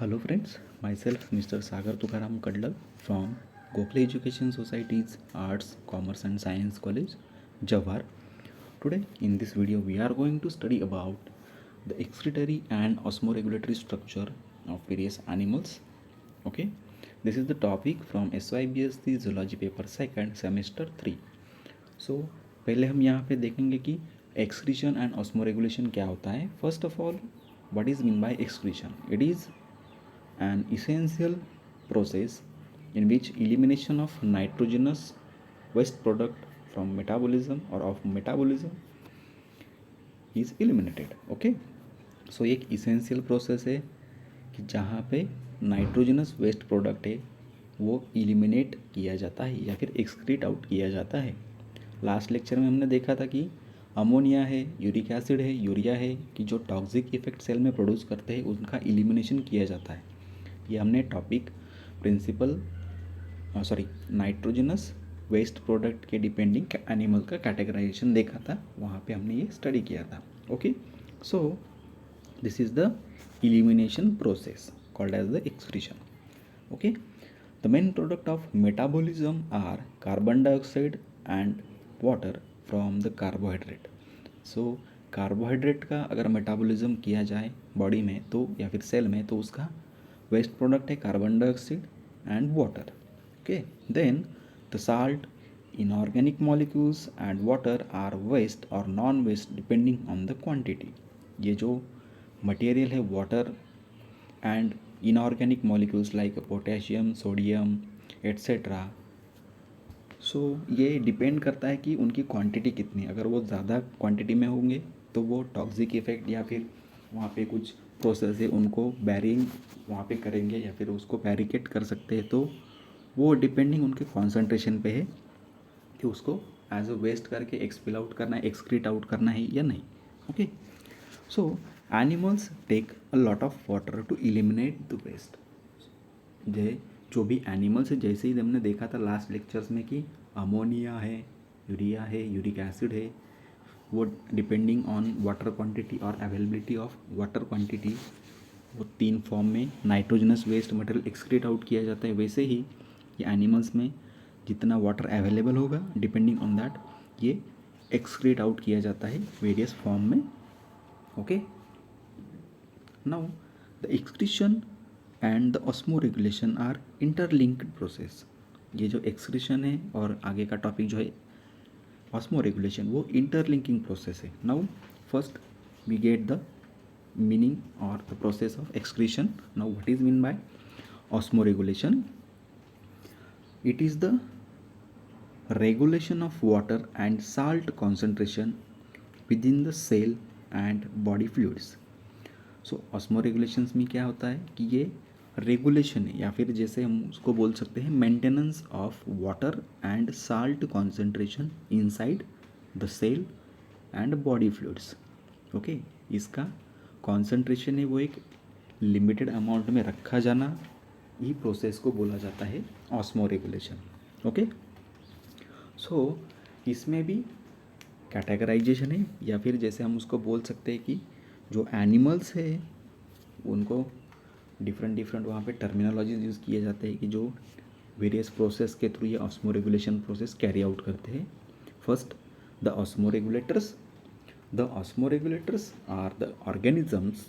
Hello friends, myself Mr. Sagar Tukaram Kadlal from Gokhale Education Society's Arts, Commerce and Science College, Jawhar. Today in this video we are going to study about the excretory and osmoregulatory structure of various animals. Okay, this is the topic from SYBSC Zoology paper 2nd semester 3. So पहले हम यहाँ पे देखेंगे कि excretion and osmoregulation क्या होता है. First of all, what is mean by excretion? It is an essential process in which elimination of nitrogenous waste product from metabolism or of metabolism is eliminated. Okay, so एक essential process है कि जहाँ पे nitrogenous waste product है वो eliminate किया जाता है या फिर एक्सक्रीट आउट किया जाता है. लास्ट लेक्चर में हमने देखा था कि अमोनिया है, यूरिक एसिड है, यूरिया है कि जो टॉक्सिक इफेक्ट सेल में प्रोड्यूस करते हैं उनका इलिमिनेशन किया जाता है. ये हमने topic principal nitrogenous waste product के डिपेंडिंग एनिमल का कैटेगराइजेशन देखा था, वहाँ पे हमने ये स्टडी किया था. Okay, so this is the elimination process called as the excretion. Okay, the main product of metabolism are carbon dioxide and water from the carbohydrate. So carbohydrate का अगर मेटाबॉलिज्म किया जाए बॉडी में तो या फिर सेल में तो उसका वेस्ट प्रोडक्ट है carbon dioxide and water. Okay, then the salt, inorganic molecules and water are waste और non waste depending on the quantity. ये जो मटेरियल है water and inorganic molecules like potassium, sodium etcetera. So ये depend करता है कि उनकी quantity कितनी. अगर वो ज़्यादा क्वांटिटी में होंगे तो वो टॉक्सिक इफेक्ट या फिर वहाँ पे कुछ प्रोसेस है उनको बैरिंग वहाँ पे करेंगे या फिर उसको बैरिकेड कर सकते हैं. तो वो डिपेंडिंग उनके कॉन्सेंट्रेशन पे है कि उसको एज अ वेस्ट करके एक्सपिल आउट करना है, एक्सक्रीट आउट करना है या नहीं. Okay, so animals take a lot of water to eliminate the waste. जो भी एनिमल्स है, जैसे ही हमने देखा था लास्ट लेक्चर्स में कि अमोनिया है, यूरिया है, यूरिक एसिड है, वो डिपेंडिंग ऑन वाटर क्वांटिटी और अवेलेबिलिटी ऑफ वाटर क्वांटिटी वो तीन फॉर्म में nitrogenous waste material excrete out किया जाता है. वैसे ही ये एनिमल्स में जितना वाटर अवेलेबल होगा डिपेंडिंग ऑन दैट ये एक्सक्रीट आउट किया जाता है वेरियस फॉर्म में. Okay, now the excretion and the osmoregulation are interlinked process. ये जो excretion है और आगे का टॉपिक जो है osmoregulation वो interlinking process है. now first we get the meaning or the process of excretion. now what is mean by osmoregulation? It is the regulation of water and salt concentration within the cell and body fluids. So osmo regulations में क्या होता है कि ये regulation है या फिर जैसे हम उसको बोल सकते हैं maintenance of water and salt concentration inside the cell and body fluids. Okay, इसका कॉन्सेंट्रेशन है वो एक लिमिटेड अमाउंट में रखा जाना, ही प्रोसेस को बोला जाता है ऑस्मो रेगुलेशन. ओके, सो इसमें भी कैटेगराइजेशन है या फिर जैसे हम उसको बोल सकते हैं कि जो एनिमल्स है उनको डिफरेंट वहाँ पे टर्मिनोलॉजीज यूज़ किए जाते हैं कि जो वेरियस प्रोसेस के थ्रू ये osmoregulation process carry out करते हैं. First, the osmoregulators. The osmoregulators are the organisms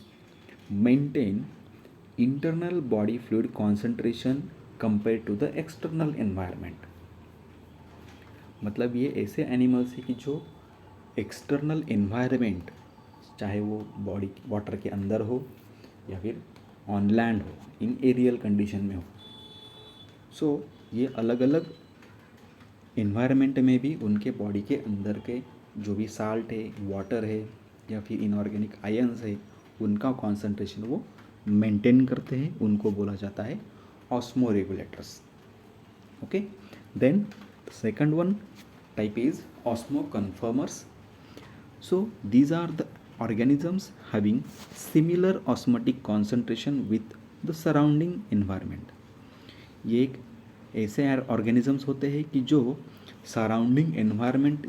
maintain internal body fluid concentration compare to the external environment. मतलब ये ऐसे एनिमल्स हैं कि जो एक्सटर्नल एनवायरनमेंट चाहे वो बॉडी वाटर के अंदर हो या फिर ऑन लैंड हो, इन एरियल कंडीशन में हो. सो ये अलग अलग इन्वायरमेंट में भी उनके बॉडी के अंदर के जो भी साल्ट है, वाटर है या फिर इनऑर्गेनिक आयन्स है उनका कॉन्सेंट्रेशन वो मेंटेन करते हैं. उनको बोला जाता है osmoregulators. Okay, then second one type is osmoconformers. So these are the organisms having similar osmotic concentration with the surrounding environment. ये एक ऐसे ऑर्गेनिजम्स होते हैं कि जो सराउंडिंग एनवायरनमेंट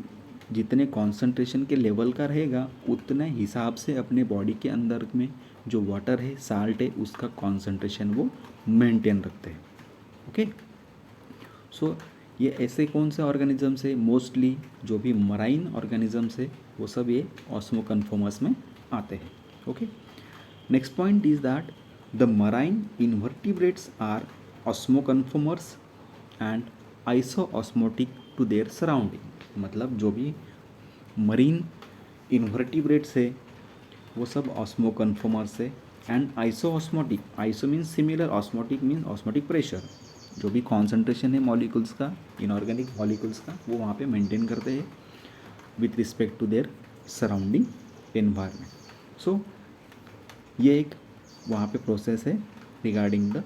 जितने कॉन्सेंट्रेशन के लेवल का रहेगा उतने हिसाब से अपने बॉडी के अंदर में जो वाटर है, साल्ट है, उसका कॉन्सेंट्रेशन वो मेंटेन रखते हैं। ओके, सो ये ऐसे कौन से ऑर्गेनिजम्स है, मोस्टली जो भी मराइन ऑर्गेनिजम्स है वो सब ये ऑस्मोकन्फॉर्मर्स में आते हैं। Okay, next point is that the marine invertebrates are osmoconformers and isoosmotic to their surrounding. मतलब जो भी मरीन इन्वर्टिब्रेट्स है वो सब ऑस्मोकन्फॉर्मर्स है and iso-osmotic, iso means similar, osmotic means osmotic pressure, जो भी कॉन्सेंट्रेशन है मॉलिक्यूल्स का, इनऑर्गेनिक मॉलिक्यूल्स का, वो वहाँ पे मेंटेन करते हैं with respect to their surrounding environment. So ये एक वहाँ पे प्रोसेस है regarding the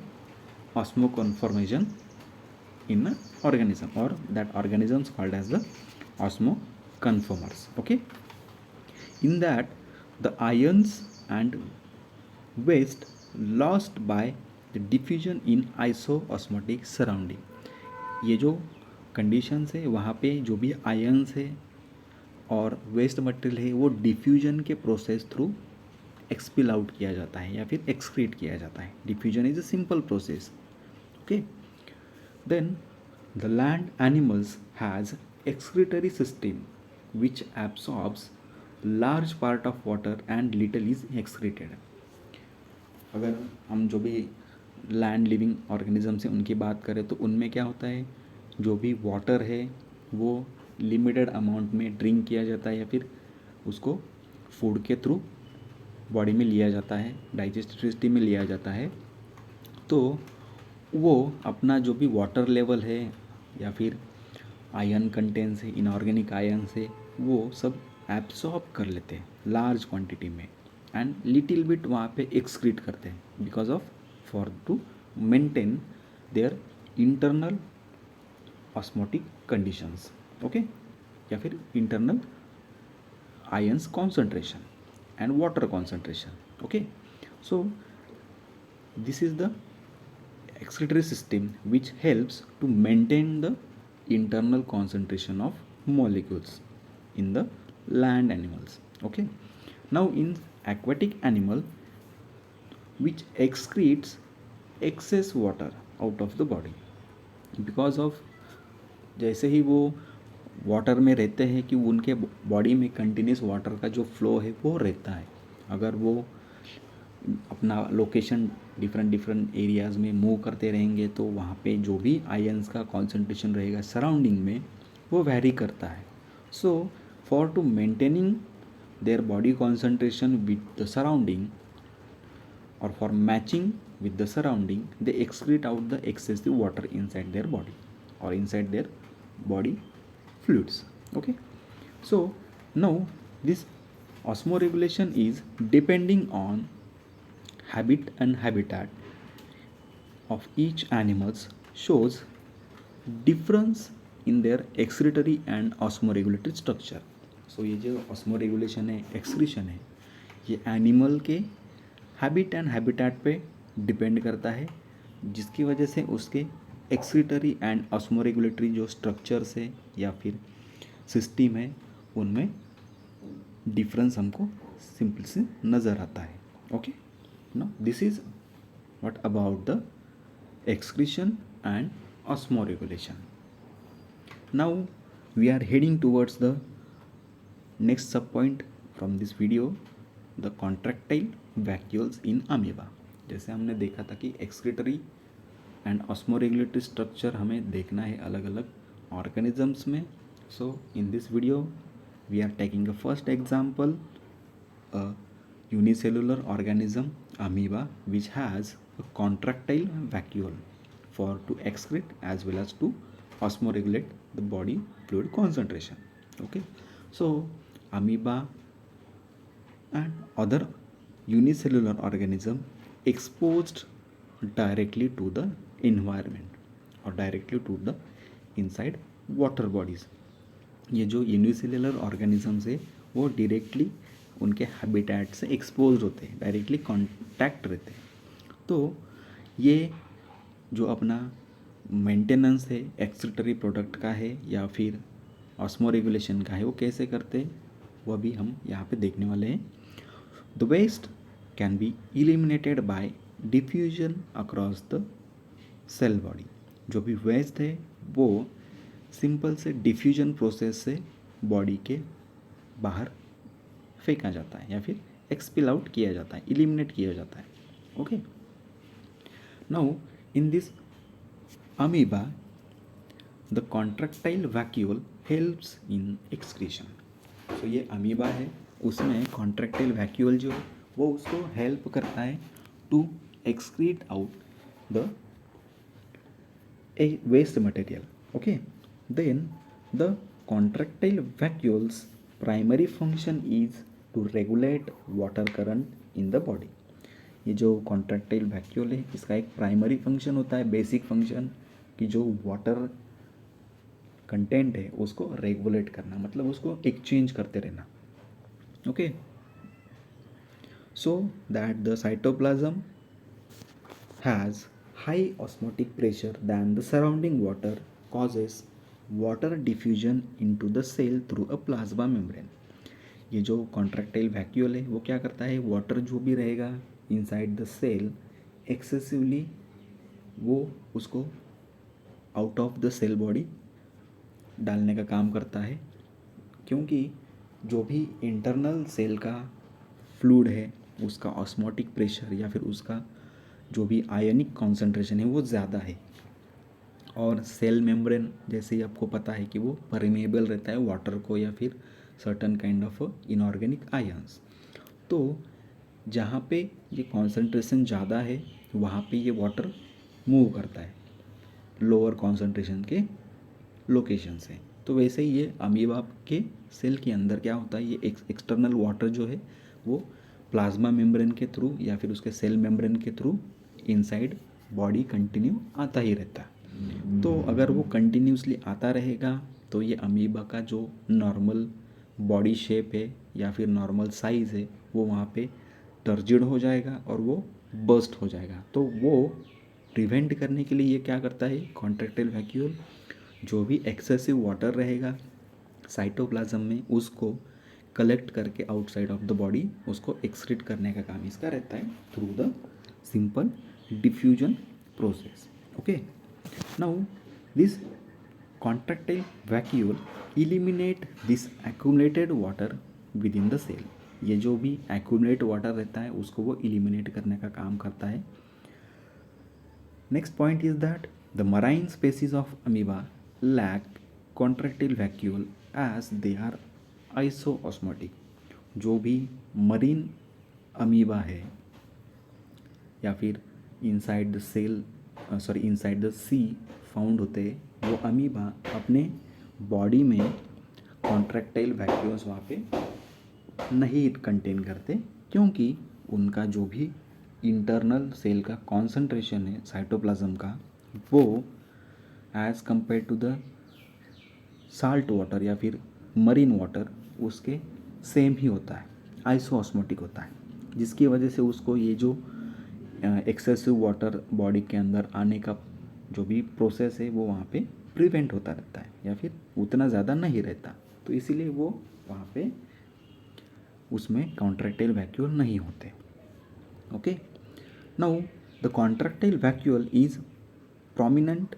osmoconformation in an organism, or that organisms called as the osmoconformers. Okay, in that the ions and waste lost by the diffusion in isoosmotic surrounding. ये जो conditions है वहाँ पे जो भी आयन्स है और वेस्ट मटेरियल है वो डिफ्यूजन के प्रोसेस थ्रू एक्सपिल आउट किया जाता है या फिर एक्सक्रीट किया जाता है। Diffusion is a simple process. Okay, then the land animals has excretory system which absorbs large part of water and little is excreted. अगर हम जो भी लैंड लिविंग ऑर्गेनिजम्स हैं उनकी बात करें तो उनमें क्या होता है, जो भी वाटर है वो लिमिटेड अमाउंट में ड्रिंक किया जाता है या फिर उसको फूड के थ्रू बॉडी में लिया जाता है, डाइजेस्टिव सिस्टम में लिया जाता है। तो वो अपना जो भी वाटर लेवल है या फिर आयन कंटेंट्स है, इनऑर्गेनिक आयन्स है, वो सब एब्सॉर्ब कर लेते हैं लार्ज क्वांटिटी में एंड लिटिल बिट वहाँ पे एक्सक्रीट करते हैं because of for to maintain their internal osmotic conditions. Okay, या फिर internal ions concentration and water concentration. Okay, so this is the excretory system which helps to maintain the internal concentration of molecules in the land animals. Okay, now in aquatic animal which excretes excess water out of the body because of, जैसे ही वो water में रहते हैं कि उनके body में continuous water का जो फ्लो है वो रहता है। अगर वो अपना लोकेशन डिफरेंट एरियाज़ में मूव करते रहेंगे तो वहाँ पे जो भी आयन्स का कॉन्सेंट्रेशन रहेगा सराउंडिंग में वो वैरी करता है। So for to maintaining their body concentration with the surrounding और for matching with the surrounding they excrete out the excessive water inside their body और inside their body fluids. Okay, so now this osmoregulation is depending on habit and habitat of each animals shows difference in their excretory and osmoregulatory structure. So ये जो osmoregulation है, excretion है, ये animal के habit and habitat पे depend करता है, जिसकी वजह से उसके एक्सक्रीटरी एंड ऑस्मोरेगुलेटरी जो स्ट्रक्चर्स है या फिर सिस्टम है उनमें डिफरेंस हमको सिंपल से नज़र आता है। Okay, no this is what about the excretion and osmoregulation. Now we are heading towards the next sub point from this video, the contractile vacuoles in amoeba. जैसे हमने देखा था कि एक्सक्रीटरी एंड ऑस्मोरेगुलेटरी स्ट्रक्चर हमें देखना है अलग अलग ऑर्गेनिजम्स में। So in this video we are taking a first example, a unicellular organism amoeba which has a contractile vacuole for to excrete as well as to osmoregulate the body fluid concentration. Okay, so amoeba and other unicellular organism exposed directly to the environment or directly to the inside water bodies. ये जो unicellular organisms है वो directly उनके habitat से expose होते हैं, directly contact रहते हैं। तो ये जो अपना मेंटेनेंस है एक्सक्रीटरी प्रोडक्ट का है या फिर ऑस्मोरेगुलेशन का है वो कैसे करते हैं वो भी हम यहाँ पे देखने वाले हैं। The waste can be eliminated by diffusion across the cell body. जो भी वेस्ट है वो सिंपल से डिफ्यूजन प्रोसेस से बॉडी के बाहर फेंका जाता है या फिर एक्सपिल आउट किया जाता है, इलिमिनेट किया जाता है। Okay, now in this amoeba the contractile vacuole helps in excretion. तो ये अमीबा है, उसमें कॉन्ट्रैक्टाइल वैक्यूल जो वो उसको हेल्प करता है to excrete out the waste material. Okay, then the contractile vacuole's primary function is to regulate water current in the body. ये जो कॉन्ट्रैक्टाइल वैक्यूल है इसका एक प्राइमरी फंक्शन होता है, बेसिक फंक्शन, कि जो वाटर कंटेंट है उसको रेगुलेट करना, मतलब उसको एक्सचेंज करते रहना। Okay, so that the cytoplasm has high osmotic pressure than the surrounding water causes water diffusion into the cell through a plasma membrane. ये जो कॉन्ट्रैक्टाइल वैक्यूल है वो क्या करता है, वाटर जो भी रहेगा इनसाइड द सेल एक्सेसिवली वो उसको out of the cell body डालने का काम करता है, क्योंकि जो भी इंटरनल सेल का फ्लूइड है उसका ऑस्मोटिक प्रेशर या फिर उसका जो भी आयनिक कॉन्सेंट्रेशन है वो ज़्यादा है, और सेल मेम्ब्रेन जैसे ही आपको पता है कि वो परमेबल रहता है वाटर को या फिर certain kind of inorganic ions. तो जहाँ पे ये कॉन्सेंट्रेशन ज़्यादा है वहाँ पे ये वाटर मूव करता है लोअर कॉन्सेंट्रेशन के लोकेशन से। तो वैसे ही ये अमीबा के सेल के अंदर क्या होता है, ये एक्सटर्नल वाटर जो है वो प्लाज्मा मेम्ब्रेन के थ्रू या फिर उसके सेल मेम्ब्रेन के थ्रू इनसाइड बॉडी कंटिन्यू आता ही रहता है। तो अगर वो कंटिन्यूसली आता रहेगा तो ये अमीबा का जो नॉर्मल बॉडी शेप है या फिर नॉर्मल साइज़ है वो वहाँ पे टर्जिड हो जाएगा और वो बर्स्ट हो जाएगा। तो वो प्रिवेंट करने के लिए ये क्या करता है, कॉन्ट्रैक्टाइल वैक्यूल जो भी एक्सेसिव वाटर रहेगा साइटोप्लाज्म में उसको कलेक्ट करके आउटसाइड ऑफ द बॉडी उसको एक्सक्रीट करने का काम इसका रहता है through the simple diffusion process. Okay, now this contractile vacuole eliminate this accumulated water within the cell. ये जो भी एक्यूमुलेट वाटर रहता है उसको वो इलिमिनेट करने का काम करता है। Next point is that the marine species of amoeba lack contractile vacuole as they are isoosmotic. जो भी मरीन अमीबा है या फिर inside the cell inside the sea found होते हैं, वो अमीबा अपने बॉडी में कॉन्ट्रैक्टाइल वैक्यूल्स वहाँ पे नहीं कंटेन करते, क्योंकि उनका जो भी इंटरनल सेल का कॉन्सेंट्रेशन है साइटोप्लाज्म का वो as compare to the salt water या फिर मरीन वाटर उसके सेम ही होता है, आइसोऑस्मोटिक होता है, जिसकी वजह से उसको ये जो एक्सेसिव वाटर बॉडी के अंदर आने का जो भी प्रोसेस है वो वहाँ पे प्रिवेंट होता रहता है या फिर उतना ज़्यादा नहीं रहता। तो इसीलिए वो वहाँ पे उसमें कॉन्ट्रैक्टाइल वैक्यूल नहीं होते। Okay, now the contractile vacuole is prominent,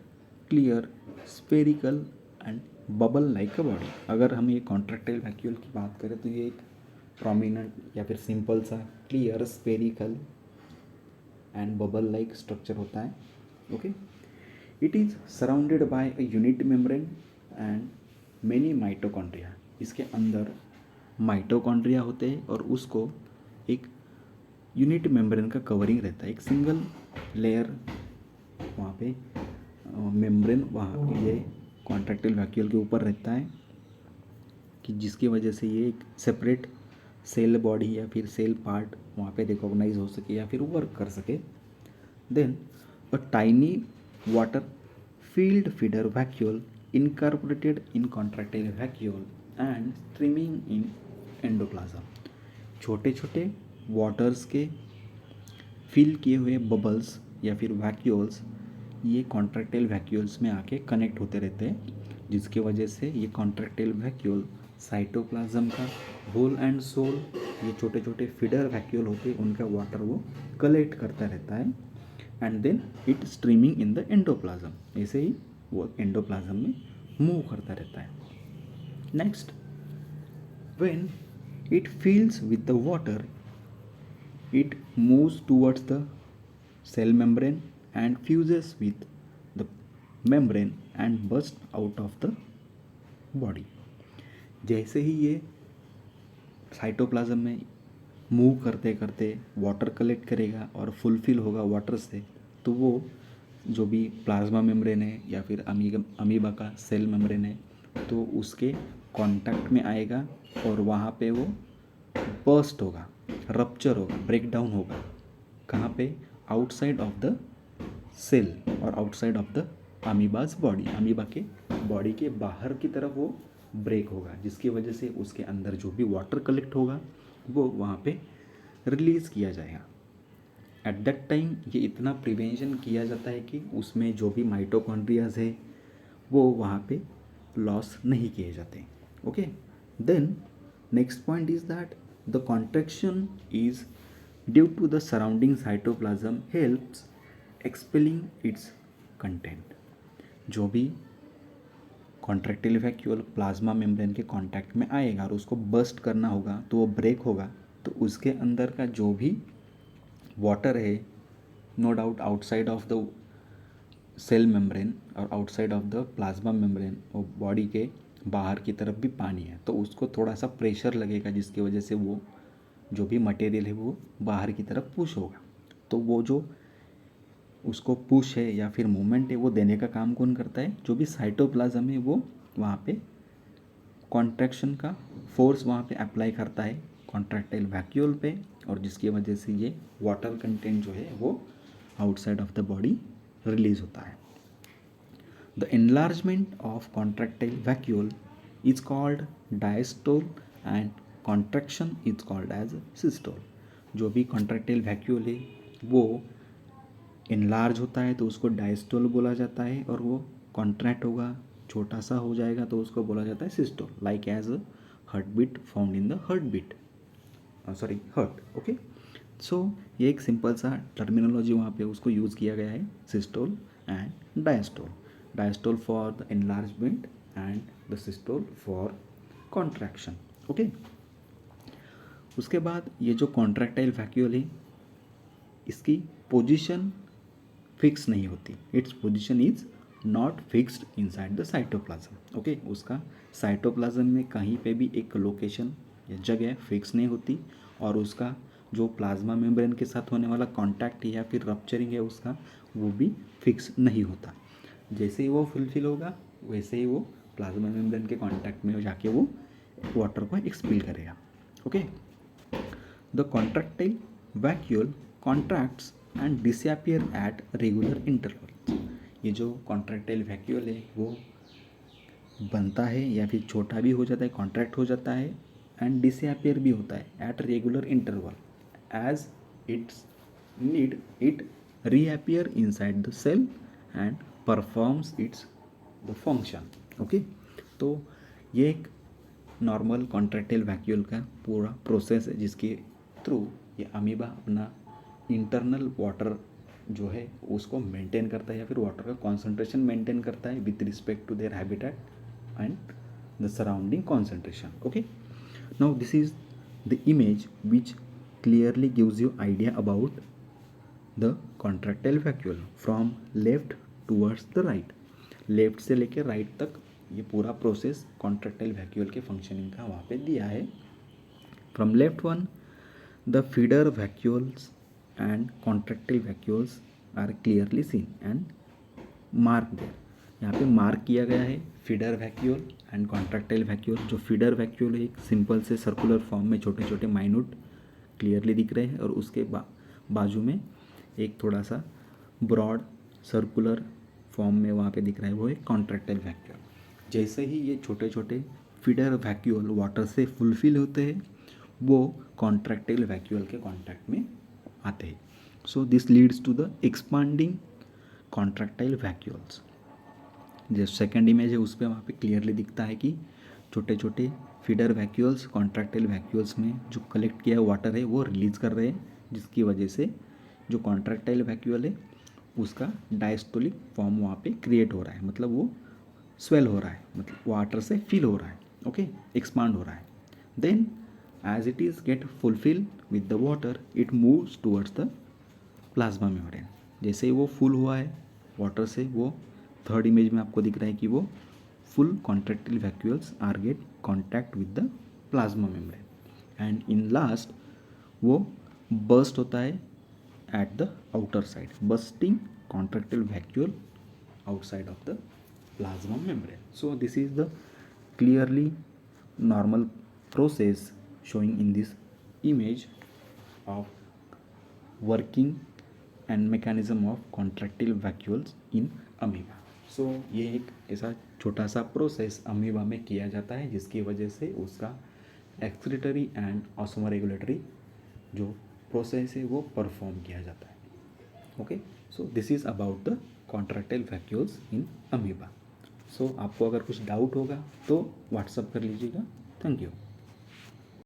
clear, spherical and bubble like a body. अगर हम ये कॉन्ट्रैक्टाइल वैक्यूल की बात करें तो ये एक प्रोमिनेंट या फिर सिंपल सा clear, spherical and bubble like structure होता है। Okay, it is surrounded by a unit membrane and many mitochondria. इसके अंदर माइटोकॉन्ड्रिया होते हैं और उसको एक यूनिट मेम्ब्रेन का कवरिंग रहता है, एक सिंगल लेयर वहाँ पे मेम्ब्रेन वहाँ ये कॉन्ट्रैक्टाइल वैक्यूल के ऊपर रहता है, कि जिसकी वजह से ये एक सेपरेट सेल बॉडी या फिर सेल पार्ट वहाँ पे रिकॉग्नाइज हो सके या फिर वर्क कर सके। Then a tiny water field feeder vacuole incorporated in contractile vacuole and streaming in endoplasm. छोटे छोटे वाटर्स के फिल किए हुए बबल्स या फिर वैक्यूल्स ये कॉन्ट्रैक्टाइल वैक्यूल्स में आके कनेक्ट होते रहते हैं, जिसकी वजह से ये कॉन्ट्रैक्टाइल वैक्यूल साइटोप्लाज्म का होल एंड सोल, ये छोटे छोटे फीडर वैक्यूल होते हैं, उनका वाटर वो कलेक्ट करता रहता है and then it streaming in the endoplasm, ऐसे ही वो एंडोप्लाज्म में मूव करता रहता है. Next, when it fills with the water, it moves towards the cell membrane and fuses with the membrane and bursts out of the body. जैसे ही ये cytoplasm में मूव करते करते वाटर कलेक्ट करेगा और फुलफिल होगा वाटर से, तो वो जो भी प्लाज्मा मेम्ब्रेन है या फिर अमीबा का सेल मेम्ब्रेन है, तो उसके कांटेक्ट में आएगा और वहाँ पे वो बर्स्ट होगा, रप्चर होगा, ब्रेक डाउन होगा. कहाँ पे? आउटसाइड ऑफ द सेल और outside of the amoeba's body, amoeba के बॉडी के बाहर की तरफ वो ब्रेक होगा, जिसकी वजह से उसके अंदर जो भी वाटर कलेक्ट होगा वो वहाँ पे रिलीज़ किया जाएगा. एट दैट टाइम ये इतना प्रिवेंशन किया जाता है कि उसमें जो भी माइटोकॉन्ड्रियाज है वो वहाँ पे लॉस नहीं किए जाते. Okay, then next point is that the contraction is due to the surrounding cytoplasm helps expelling its content. जो भी कॉन्ट्रैक्टाइल वैक्यूल प्लाज्मा मेम्ब्रेन के कांटेक्ट में आएगा और उसको बर्स्ट करना होगा तो वो ब्रेक होगा, तो उसके अंदर का जो भी वाटर है, no doubt outside of the cell membrane और outside of the plasma membrane और बॉडी के बाहर की तरफ भी पानी है, तो उसको थोड़ा सा प्रेशर लगेगा, जिसकी वजह से वो जो भी मटेरियल है वो बाहर की तरफ पुश होगा. तो वो जो उसको पुश है या फिर मूवमेंट है वो देने का काम कौन करता है? जो भी साइटोप्लाज्म है वो वहाँ पे कॉन्ट्रैक्शन का फोर्स वहाँ पे अप्लाई करता है कॉन्ट्रैक्टाइल वैक्यूल पे, और जिसकी वजह से ये वाटर कंटेंट जो है वो outside of the body release होता है. The enlargement of contractile vacuole is called diastole and contraction is called as systole. जो भी contractile vacuole है वो enlarge होता है तो उसको diastole बोला जाता है, और वो contract होगा, छोटा सा हो जाएगा तो उसको बोला जाता है systole, like as a heartbeat found in the heartbeat, heart. Okay, so ये एक सिंपल सा टर्मिनोलॉजी वहाँ पे उसको यूज़ किया गया है, systole and diastole. Diastole for the enlargement and the systole for contraction. Okay, उसके बाद ये जो कॉन्ट्रैक्टाइल वैक्यूल है इसकी पोजीशन फिक्स नहीं होती. Its position is not fixed inside the cytoplasm. Okay, उसका साइटोप्लाज्म में कहीं पे भी एक लोकेशन या जगह फिक्स नहीं होती, और उसका जो प्लाज्मा मेम्ब्रेन के साथ होने वाला कांटेक्ट या फिर रप्चरिंग है उसका, वो भी फिक्स नहीं होता. जैसे ही वो फुलफिल होगा वैसे ही वो प्लाज्मा मेम्ब्रेन के कांटेक्ट में जाके वो वाटर को एक्सपेल करेगा. Okay, the contractile vacuole contracts and disappear at regular intervals. ये जो कॉन्ट्रैक्टाइल वैक्यूल है वो बनता है या फिर छोटा भी हो जाता है, कॉन्ट्रैक्ट हो जाता है, एंड डिसअपियर भी होता है at regular interval as its need it reappear inside the cell and performs its the function. Okay, तो ये एक नॉर्मल कॉन्ट्रैक्टाइल वैक्यूल का पूरा प्रोसेस है जिसके थ्रू ये अमीबा अपना इंटरनल वाटर जो है उसको मेंटेन करता है या फिर वाटर का कॉन्सेंट्रेशन मेंटेन करता है with respect to their habitat and the surrounding concentration. Okay, now this is the image which clearly gives you idea about the contractile vacuole from left towards the right. Left से लेकर right तक ये पूरा process contractile vacuole के functioning का वहाँ पे दिया है. From left one, the feeder vacuoles and contractile vacuoles are clearly seen and mark there. यहाँ पे मार्क किया गया है feeder vacuole and contractile vacuole. जो फीडर वैक्यूल है एक सिंपल से सर्कुलर फॉर्म में छोटे छोटे माइन्यूट क्लियरली दिख रहे हैं, और उसके बाजू में एक थोड़ा सा ब्रॉड सर्कुलर फॉर्म में वहाँ पे दिख रहा है, वो है कॉन्ट्रैक्टाइल वैक्यूल. जैसे ही ये छोटे छोटे फीडर वैक्यूल वाटर से फुलफिल होते हैं वो कॉन्ट्रैक्टाइल वैक्यूल के कॉन्टैक्ट में आते हैं. So this leads to the expanding contractile vacuoles. जो सेकेंड इमेज है उस पर वहाँ पे क्लियरली दिखता है कि छोटे छोटे फीडर वैक्यूल्स कॉन्ट्रैक्टाइल वैक्यूल्स में जो कलेक्ट किया वाटर है वो रिलीज़ कर रहे हैं, जिसकी वजह से जो कॉन्ट्रैक्टाइल वैक्यूल है उसका डायस्टोलिक फॉर्म वहाँ पे क्रिएट हो रहा है, मतलब वो स्वेल हो रहा है, मतलब वाटर से फिल हो रहा है, ओके, एक्सपांड हो रहा है. Then as it is get fulfil with the water it moves towards the plasma membrane. जैसे ही वो फुल हुआ है वाटर से, वो थर्ड इमेज में आपको दिख रहा है कि वो full contractile vacuoles are get contact with the plasma membrane and in last वो बर्स्ट होता है at the outer side, bursting contractile vacuole outside of the plasma membrane. So this is the clearly normal process showing in this image of working and mechanism of contractile vacuoles in amoeba. So ये एक ऐसा छोटा सा process amoeba में किया जाता है जिसकी वजह से उसका एक्सक्रीटरी एंड ऑस्मोरेगुलेटरी जो प्रोसेस है वो परफॉर्म किया जाता है. Okay, so this is about the contractile vacuoles in amoeba. So आपको अगर कुछ डाउट होगा तो व्हाट्सअप कर लीजिएगा. Thank you.